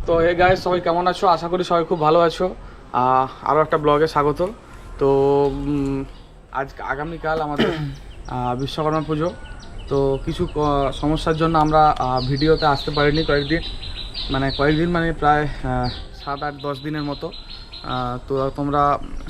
তো hey guys, সবাই কেমন আছো? আশা করি সবাই খুব ভালো আছো। আরও একটা ব্লগে স্বাগত। তো আজ আগামীকাল আমাদের বিশ্বকর্মা পুজো। তো কিছু সমস্যার জন্য আমরা ভিডিওতে আসতে পারিনি কয়েকদিন মানে প্রায় 7-8-10 দিনের মতো। তো তোমরা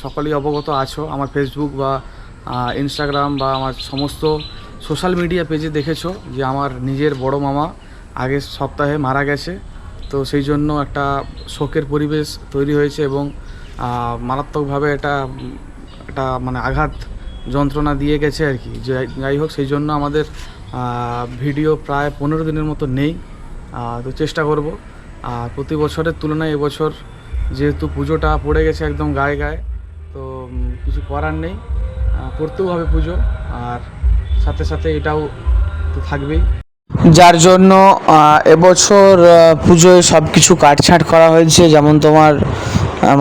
সকলেই অবগত আছো, আমার ফেসবুক বা ইনস্টাগ্রাম বা আমার সমস্ত সোশ্যাল মিডিয়া পেজে দেখেছো যে আমার নিজের বড় মামা আগের সপ্তাহে মারা গেছে। তো সেই জন্য একটা শোকের পরিবেশ তৈরি হয়েছে এবং মারাত্মকভাবে এটা মানে আঘাত যন্ত্রণা দিয়ে গেছে আর কি। যাই হোক, সেই জন্য আমাদের ভিডিও প্রায় 15 দিনের মতো নেই। তো চেষ্টা করব প্রতি বছরের তুলনায় এবছর যেহেতু পুজোটা পড়ে গেছে একদম গায়ে গায়ে, তো কিছু করার নেই, করতেও হবে পুজো, আর সাথে সাথে এটাও তো থাকবেই। যার জন্য এবছর পুজোয় সব কিছু কাটছাঁট করা হয়েছে। যেমন তোমার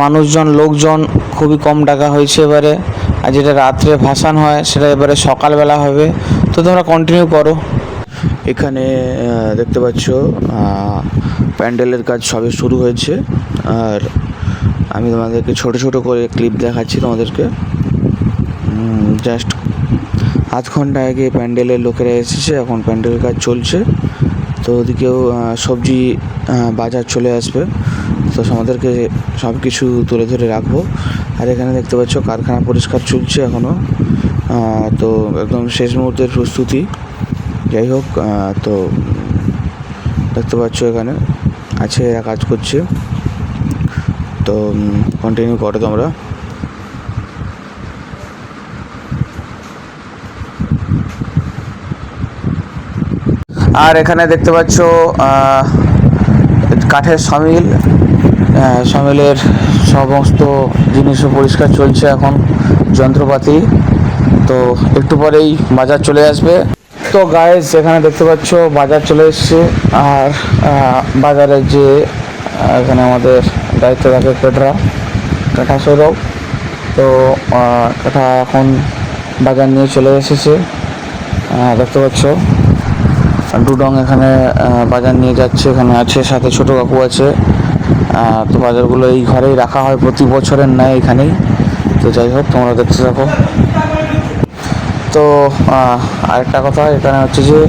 মানুষজন লোকজন খুবই কম ডাকা হয়েছে এবারে, আর যেটা রাত্রে ভাসান হয় সেটা এবারে সকালবেলা হবে। তো তোমরা কন্টিনিউ করো। এখানে দেখতে পাচ্ছ প্যান্ডেলের কাজ সবে শুরু হয়েছে, আর আমি তোমাদেরকে ছোট ছোট করে ক্লিপ দেখাচ্ছি তোমাদেরকে। জাস্ট আধ ঘন্টা আগে প্যান্ডেলের লোকেরা এসেছে, এখন প্যান্ডেলের কাজ চলছে। তো ওদিকেও সবজি বাজার চলে আসবে, তো আমাদেরকে সব কিছু তুলে ধরে রাখবো। আর এখানে দেখতে পাচ্ছ কারখানা পরিষ্কার চলছে এখনও, তো একদম শেষ মুহূর্তের প্রস্তুতি। যাই হোক, তো দেখতে পাচ্ছ এখানে আছে, এরা কাজ করছে। তো কন্টিনিউ করো তোমরা। আর এখানে দেখতে পাচ্ছ কাঠের সমিলের সমস্ত জিনিসও পরিষ্কার চলছে এখন, যন্ত্রপাতি। তো একটু পরেই বাজার চলে আসবে। তো গাইস, এখানে দেখতে পাচ্ছ বাজার চলে এসছে, আর বাজারের যে এখানে আমাদের দায়িত্ব থাকে কাঠা সৌরভ, তো কাঠা এখন বাজার নিয়ে চলে এসেছে। দেখতে পাচ্ছ ডুডং এখানে বাজার নিয়ে যাচ্ছে, এখানে আছে, সাথে ছোটো কাকু আছে। তো বাজারগুলো এই ঘরেই রাখা হয় প্রতি বছরের ন্যায় এখানেই। তো যাই হোক, তোমরা দেখতে থাকো। তো আরেকটা কথা, এখানে হচ্ছে যে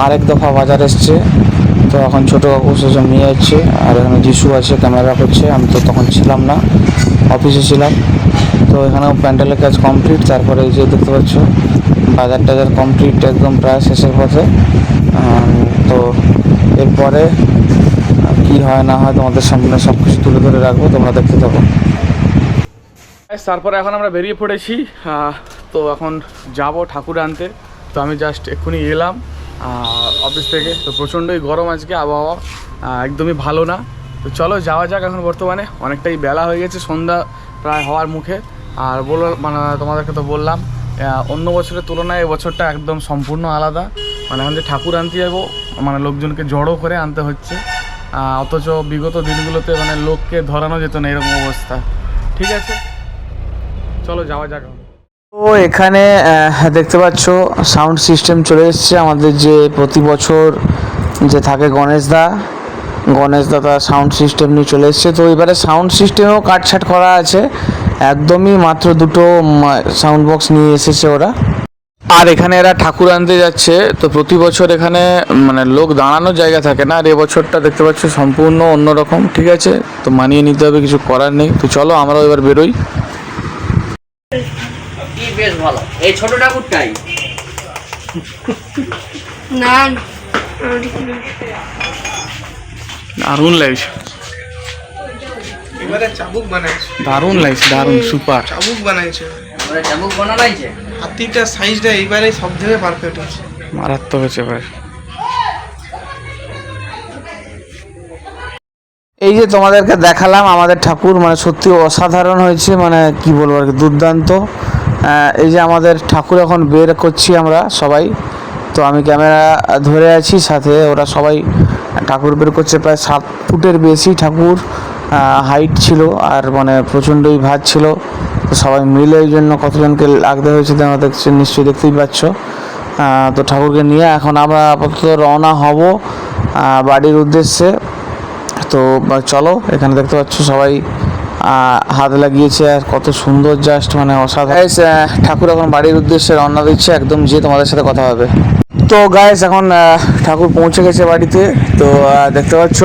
আরেক দফা বাজার এসছে, তো এখন ছোটো কাকু সেসব নিয়ে যাচ্ছে। আর এখানে যিশু আছে, ক্যামেরা করছে। আমি তো তখন ছিলাম না, অফিসে ছিলাম। তো এখানেও প্যান্ডেলের কাজ কমপ্লিট। তারপরে এই যে দেখতে পাচ্ছ বাজার টাজার কমপ্লিট, একদম প্রায় শেষের পথে। তো এরপরে কি হয় না হয় তোমাদের সামনে সব কিছু তুলে ধরে রাখবো, তোমরা দেখতে থাকো। তারপরে এখন আমরা বেরিয়ে পড়েছি। তো এখন যাব ঠাকুর আনতে। তো আমি জাস্ট এক্ষুনি এলাম অফিস থেকে। তো প্রচণ্ডই গরম আজকে, আবহাওয়া একদমই ভালো না। তো চলো যাওয়া যাক। এখন বর্তমানে অনেকটাই বেলা হয়ে গেছে, সন্ধ্যা প্রায় হওয়ার মুখে। আর তোমাদেরকে তো বললাম অন্য বছরের তুলনায় এবছরটা একদম সম্পূর্ণ আলাদা। মানে এখন যে ঠাকুর আনতে যাবো, মানে লোকজনকে জড়ো করে আনতে হচ্ছে, অথচ বিগত দিনগুলোতে মানে লোককে ধরানো যেত না, এরকম অবস্থা। ঠিক আছে, চলো যাওয়া যাক। তো এখানে দেখতে পাচ্ছ সাউন্ড সিস্টেম চলে এসছে আমাদের, যে প্রতি বছর যে থাকে গণেশদা তার সাউন্ড সিস্টেম নিয়ে চলে এসছে। তো এবারে সাউন্ড সিস্টেমেও কাটছাট করা আছে, একদমই মাত্র 2টো সাউন্ড বক্স নিয়ে এসেছে ওরা। আর এখানে এরা ঠাকুর আনতে যাচ্ছে। তো প্রতি বছর এখানে মানে লোক দাঁড়ানোর জায়গা থাকে না, আর এবছরটা দেখতে পাচ্ছ সম্পূর্ণ অন্যরকম। ঠিক আছে, তো মানিয়ে নিতে হবে, কিছু করার নেই। তো চলো আমরাও এবার বেরোই। বেশ ভালো, এই ছোট ঠাকুরটাই না দারুণ লাগছে, এবারে চাবুক বানাইছে, দারুণ লাগছে, দারুণ সুপার চাবুক বানাইছে। ওরা চাবুক বানাইছে, হাতিটার সাইজটা এইবারে সব থেকে পারফেক্ট হচ্ছে, মারাত্মক হচ্ছে ভাই। এই যে তোমাদেরকে দেখালাম আমাদের ঠাকুর, মানে সত্যি অসাধারণ হয়েছে, মানে কি বলবো আর কি, দুর্দান্ত। এই যে আমাদের ঠাকুর এখন বের করছি আমরা সবাই। তো আমি ক্যামেরা ধরে আছি, সাথে ওরা সবাই ঠাকুর বের করছে, প্রায় 7 ফুটের বেশি ঠাকুর হাইট ছিল, আর মানে প্রচণ্ডই ভার ছিল। তো সবাই মিলে এই জন্য কতজনকে লাগতে হয়েছে তোমরা নিশ্চয়ই দেখতেই পাচ্ছ। তো ঠাকুরকে নিয়ে এখন আমরা আপাতত রওনা হব বাড়ির উদ্দেশ্যে। তো চলো, এখানে দেখতে পাচ্ছ সবাই হাত লাগিয়েছে, আর কত সুন্দর, জাস্ট মানে অসাধারণ। ঠাকুর এখন বাড়ির উদ্দেশ্যে রওনা দিচ্ছে, একদম যে তোমাদের সাথে কথা হবে। তো গাইস এখন ঠাকুর পৌঁছে গেছে বাড়িতে, তো দেখতে পাচ্ছ।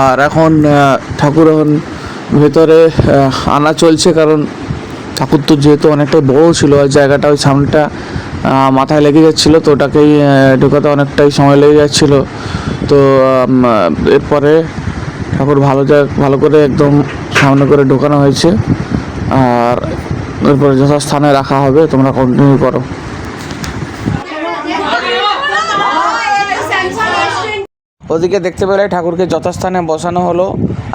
আর এখন ঠাকুর এখন ভেতরে আনা চলছে, কারণ ঠাকুর তো যেহেতু অনেকটা বড় ছিল, আর জায়গাটা ওই সামনেটা মাথায় লেগে যাচ্ছিলো, তো ওটাকেই ঢোকাতে অনেকটাই সময় লেগে যাচ্ছিলো। তো এরপরে ঠাকুর ভালো করে একদম সামনে করে ঢোকানো হয়েছে, আর এরপরে যথাস্থানে রাখা হবে। তোমরা কন্টিনিউ করো। ওদিকে দেখতে পেলে ঠাকুরকে যথাস্থানে বসানো হলো,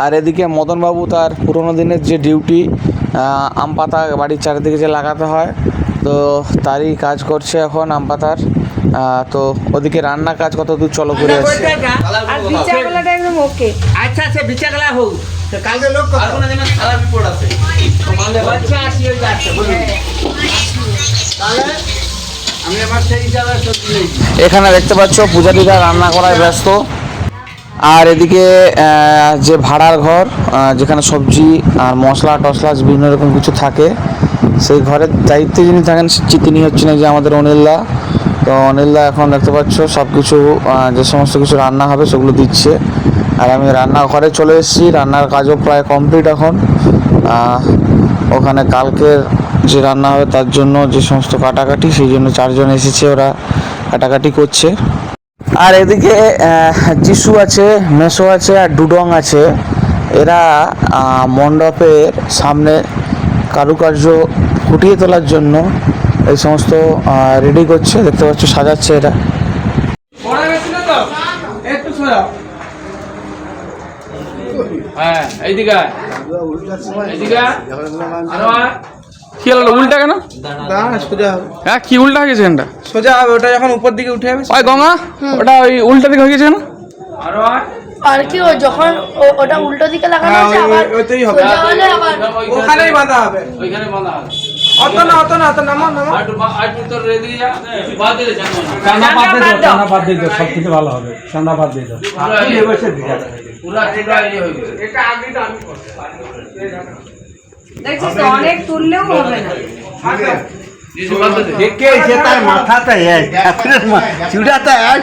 আর এদিকে মদনবাবু তার পুরোনো দিনের যে ডিউটি আম পাতা বাড়ির চারিদিকে যে লাগাতে হয়, তো তারই কাজ করছে এখন আম পাতার। তো ওদিকে রান্না কাজ কত দূর চলো করে আসছে। আর বিচারগুলোটা একদম ওকে। আচ্ছা আচ্ছা বিচারগুলা হোক কালকে লোক আর কোনো দিন খারাপ রিপোর্ট আছে তোমাদের বাচ্চা আসি হয়ে যাচ্ছে বুঝলি তাহলে আমি আমার সেই জায়গায় সত্যি নেই। এখানে দেখতে পাচ্ছ পূজারীরা রান্না করায় ব্যস্ত, আর এদিকে যে ভাড়ার ঘর, যেখানে সবজি আর মশলা টসলা বিভিন্ন রকম কিছু থাকে, সেই ঘরের দায়িত্বে যিনি থাকেন তিনি হচ্ছেন যে আমাদের অনিলদা। তো অনিলদা এখন দেখতে পাচ্ছ সব কিছু যে সমস্ত কিছু রান্না হবে সেগুলো দিচ্ছে, আর আমি রান্নাঘরে চলে এসেছি। রান্নার কাজও প্রায় কমপ্লিট এখন। ওখানে কালকের যে রান্না হবে তার জন্য যে সমস্ত কাটাকাটি, সেই জন্য 4 জন এসেছে, ওরা কাটাকাটি করছে। আর এদিকে যিশু আছে, মেসো আছে, আর ডুডং আছে। এরা মণ্ডপের সামনে কারুকার্য ফুটিয়ে তোলার জন্য এই সমস্ত রেডি করছে, দেখতে পাচ্ছ সাজাচ্ছে এরা। হ্যাঁ এইদিকে কি হলো, উল্টা কেন? সোজা হবে, হ্যাঁ কি উল্টা হয়ে গেছে এটা? সোজা হবে, ওটা যখন উপর দিকে উঠে যাবে। ওই গঙ্গা ওটা ওই উল্টা দিকে হয়ে গেছে কেন? আর কি যখন ওটা উল্টো দিকে লাগানো হ্যাঁ, আছে আবার ওইটাই হবে, সোজা হলে আবার ওখানেই বাঁধা হবে। ওইখানে বাঁধা হবে। অত না নামো আটু তোর রেডি যা বাদ দিলে জানো চাঁদা বাদ দিয়ে দাও, সব থেকে ভালো হবে। চাঁদা বাদ দিয়ে দাও, পুরা ইয়ে হয়ে গেছে। এটা আগেটা আমি করতে দেখছিস তো, অনেক তুললেও হবে না। মাথাটা চূড়াটা আর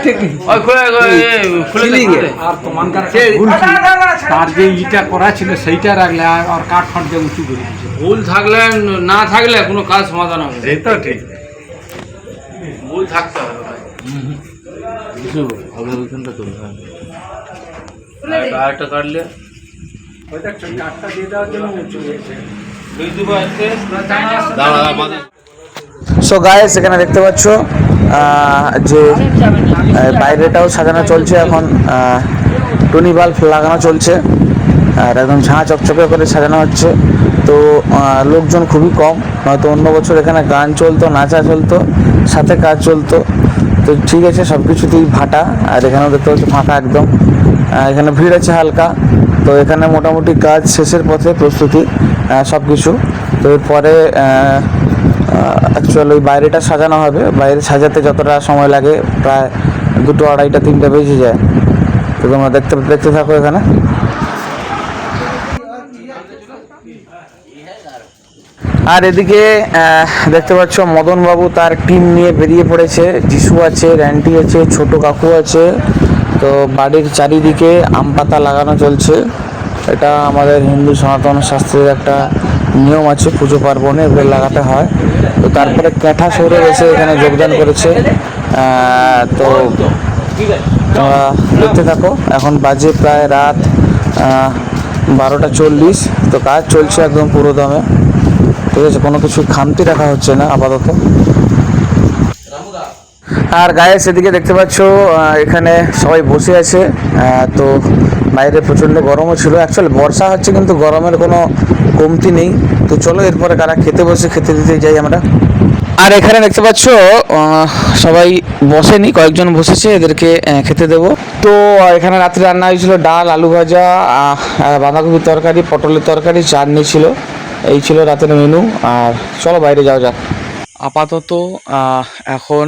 তোমার কাছে তার যে ইটা করা ছিল সেইটা রাখলে আর কাঠ ফাট দিয়ে উঁচু করে দিচ্ছে। ভুল থাকলে না থাকলে কোনো কাজ সমাধান হবে। এই তো ঠিক। ভুল থাকতে হবে ভাই। আরেকটা কাটলে ওইটা কাঠটা দিয়ে দেওয়ার জন্য উঁচু হয়েছে। সো গাইস এখানে দেখতে পাচ্ছ যে বাইরেটাও সাজানো চলছে এখন, টুনি বাল্ব লাগানো চলছে, আর একদম ঝাঁ চকচকে করে সাজানো হচ্ছে। তো লোকজন খুবই কম, নয়তো অন্য বছর এখানে গান চলতো, নাচা চলতো, সাথে কাজ চলতো। তো ঠিক আছে, সব কিছুতেই ভাটা, আর এখানেও দেখতে পাচ্ছি ফাঁকা একদম। এখানে ভিড় আছে হালকা। তো এখানে মোটামুটি কাজ শেষের পথে, প্রস্তুতি সব কিছু। তো এরপরে অ্যাকচুয়ালি ওই বাইরেটা সাজানো হবে। বাইরে সাজাতে যতটা সময় লাগে প্রায় 2টো, 2:30, 3টে বেজে যায়। তো তোমরা দেখতে থাকো এখানে। আর এদিকে দেখতে পাচ্ছ মদনবাবু তার টিম নিয়ে বেরিয়ে পড়েছে। যিশু আছে, র্যান্টি আছে, ছোট কাকু আছে। তো বাড়ির চারিদিকে আম পাতা লাগানো চলছে। এটা আমাদের হিন্দু সনাতন শাস্ত্রের একটা নিয়ম আছে, পুজো পার্বণে এগুলো লাগাতে হয়। তো তারপরে ক্যাঁঠা সৌরভ এসে এখানে যোগদান করেছে। তো তোমরা দেখতে থাকো। এখন বাজে প্রায় রাত 12:40। তো কাজ চলছে একদম পুরো দমে, ঠিক আছে, কোনো কিছু খামতি রাখা হচ্ছে না আপাতত। আর গায়ে সেদিকে দেখতে পাচ্ছ এখানে সবাই বসে আছে। তো বাইরে প্রচণ্ড গরমও ছিল, অ্যাকচুয়ালি বর্ষা হচ্ছে কিন্তু গরমের কোনো কমতি নেই। তো চলো এরপরে কারা খেতে বসে খেতে দিতে যাই আমরা। আর এখানে দেখতে পাচ্ছ সবাই বসেনি, কয়েকজন বসেছে, এদেরকে খেতে দেবো। তো এখানে রাত্রে রান্না হয়েছিল ডাল, আলু ভাজা, বাঁধাকপির তরকারি, পটলের তরকারি, চাটনি ছিল। এই ছিল রাতের মেনু। আর চলো বাইরে যাওয়া যাক। আপাতত এখন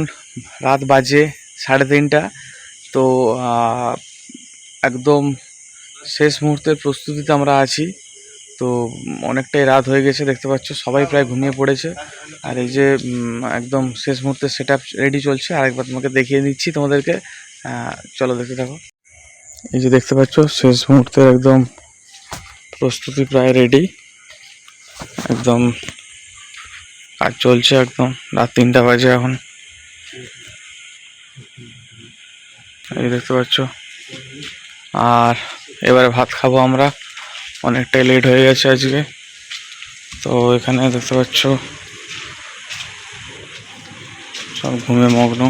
রাত বাজে 3:30। তো একদম শেষ মুহূর্তের প্রস্তুতিতে আমরা আছি। তো অনেকটাই রাত হয়ে গেছে, দেখতে পাচ্ছ সবাই প্রায় ঘুমিয়ে পড়েছে। আর এই যে একদম শেষ মুহূর্তে সেট আপ রেডি চলছে। আরেকবার তোমাকে দেখিয়ে দিচ্ছি তোমাদেরকে, চলো দেখতে থাকো। এই যে দেখতে পাচ্ছ শেষ মুহূর্তের একদম প্রস্তুতি প্রায় রেডি, একদম কাজ চলছে। একদম রাত 3টা বাজে এখন। এই দেখতে পাচ্ছ। আর এবারে ভাত খাবো আমরা, অনেকটাই লেট হয়ে গেছে আজকে। তো এখানে দেখতে পাচ্ছ সব ঘুমে মগ্ন।